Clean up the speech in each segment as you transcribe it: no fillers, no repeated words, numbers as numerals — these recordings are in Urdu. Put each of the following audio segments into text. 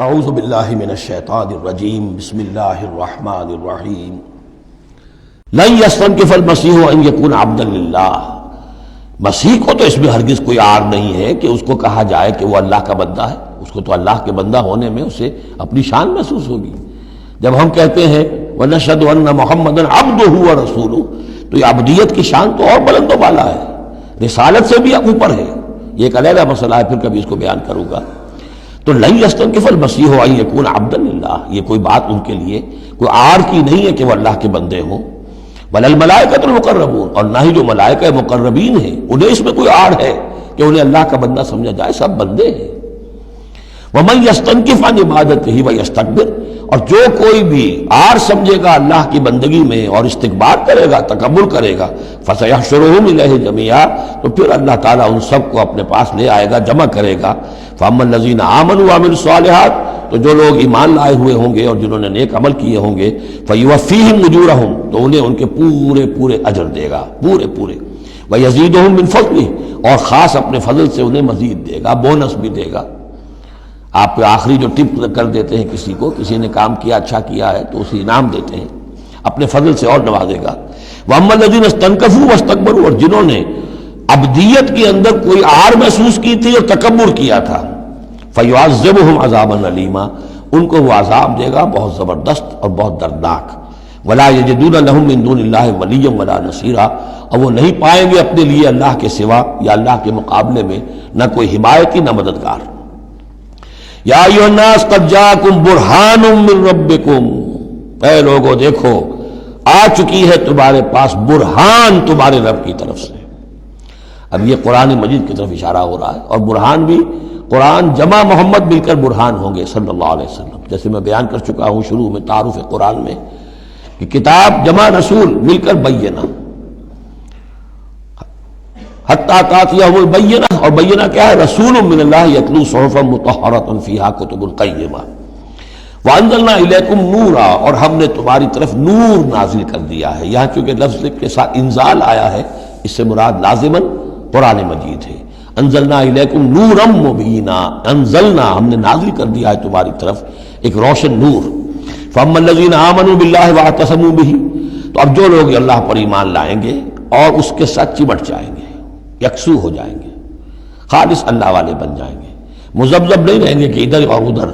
اعوذ باللہ من الشیطان الرجیم بسم اللہ الرحمن الرحیم لن یستنکف المسیح ان یکون عبدا للہ، مسیح کو تو اس میں ہرگز کوئی عار نہیں ہے کہ اس کو کہا جائے کہ وہ اللہ کا بندہ ہے. اس کو تو اللہ کے بندہ ہونے میں اسے اپنی شان محسوس ہوگی. جب ہم کہتے ہیں وَنَشْهَدُ أَنَّ مُحَمَّدًا عَبْدُهُ وَرَسُولُهُ، تو یہ عبدیت کی شان تو اور بلند و بالا ہے، رسالت سے بھی اوپر ہے. یہ ایک علیحدہ مسئلہ ہے، پھر کبھی اس کو بیان کروں گا. تو لن یستنکف المسیح ان یکون عبدا للہ، یہ کوئی بات ان کے لیے کوئی عار کی نہیں ہے کہ وہ اللہ کے بندے ہوں. ولا الملائکۃ المقربون، اور نہ ہی جو ملائکہ مقربین ہیں انہیں اس میں کوئی عار ہے کہ انہیں اللہ کا بندہ سمجھا جائے، سب بندے ہیں. ومن یستنکف عن عبادتہ ویستکبر، اور جو کوئی بھی عار سمجھے گا اللہ کی بندگی میں اور استکبار کرے گا، تکبر کرے گا، فسیحشرہم الیہ جمیعا، تو پھر اللہ تعالیٰ ان سب کو اپنے پاس لے آئے گا، جمع کرے گا. فاما الذین آمنوا وعملوا الصالحات، تو جو لوگ ایمان لائے ہوئے ہوں گے اور جنہوں نے نیک عمل کیے ہوں گے، فیوفیہم اجورہم، تو انہیں ان کے پورے پورے اجر دے گا، پورے پورے. ویزیدہم من فضلہ، اور خاص اپنے فضل سے انہیں مزید دے گا، بونس بھی دے گا. آپ آخری جو ٹپ کر دیتے ہیں کسی کو، کسی نے کام کیا اچھا کیا ہے تو اسے انعام دیتے ہیں، اپنے فضل سے اور نوازے گا. وَأَمَّا الَّذِينَ اسْتَنكَفُوا وَاسْتَكْبَرُوا، اور جنہوں نے عبدیت کے اندر کوئی عار محسوس کی تھی اور تکبر کیا تھا، فَيُعَذِّبُهُمْ عَذَابًا أَلِيمًا، ان کو وہ عذاب دے گا بہت زبردست اور بہت دردناک. وَلَا يَجِدُونَ لَهُم مِّن دُونِ اللَّهِ وَلِيًّا وَلَا نَصِيرًا، اور وہ نہیں پائیں گے اپنے لیے اللہ کے سوا یا اللہ کے مقابلے میں نہ کوئی حمایتی نہ مددگار. یا ایھا الناس قد جاءکم برہان من ربکم، اے لوگو دیکھو آ چکی ہے تمہارے پاس برہان تمہارے رب کی طرف سے. اب یہ قرآن مجید کی طرف اشارہ ہو رہا ہے، اور برہان بھی قرآن جمع محمد مل کر برہان ہوں گے صلی اللہ علیہ وسلم. جیسے میں بیان کر چکا ہوں شروع میں تعارف قرآن میں کہ کتاب جمع رسول مل کر بینہ، حتیٰ تأتیہم البینہ، اور بینہ کیا ہے؟ رسول من اللہ یتلو صحفا مطہرۃ فیہا کتب قیمہ. وانزلنا الیکم نورا، اور ہم نے تمہاری طرف نور نازل کر دیا ہے. یہاں چونکہ لفظ کے ساتھ انزال آیا ہے، اس سے مراد لازماً قرآن مجید ہے. انزلنا الیکم نورا مبینا، انزلنا ہم نے نازل کر دیا ہے تمہاری طرف ایک روشن نور. فاما الذین آمنوا باللہ واعتصموا بہ، تو اب جو لوگ اللہ پر ایمان لائیں گے اور اس کے ساتھ چمٹ جائیں گے، یکسو ہو جائیں گے، خالص اللہ والے بن جائیں گے، مذبذب نہیں رہیں گے کہ ادھر اور ادھر،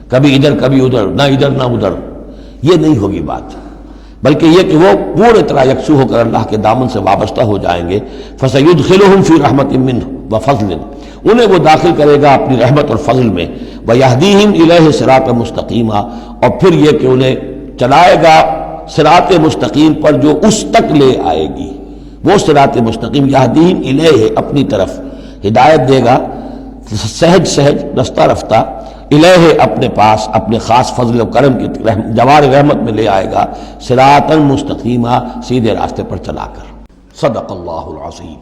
کبھی ادھر نہ ادھر نہ ادھر، یہ نہیں ہوگی بات، بلکہ یہ کہ وہ پورے طرح یکسو ہو کر اللہ کے دامن سے وابستہ ہو جائیں گے. فَسَيُدْخِلُهُمْ فِي رَحْمَةٍ مِّنْهُ وَفَضْلٍ، انہیں وہ داخل کرے گا اپنی رحمت اور فضل میں. وَيَهْدِيهِمْ إِلَيْهِ صِرَاطًا مُسْتَقِيمًا، اور پھر یہ کہ انہیں چلائے گا صراط مستقیم پر جو اس تک لے آئے گی، وہ صراط مستقیم. یہدیہم الیہ، اپنی طرف ہدایت دے گا سہج سہج رفتہ رفتہ، الہ اپنے پاس اپنے خاص فضل و کرم کی جوار رحمت میں لے آئے گا، صراطا مستقیما، سیدھے راستے پر چلا کر. صدق اللہ العظیم.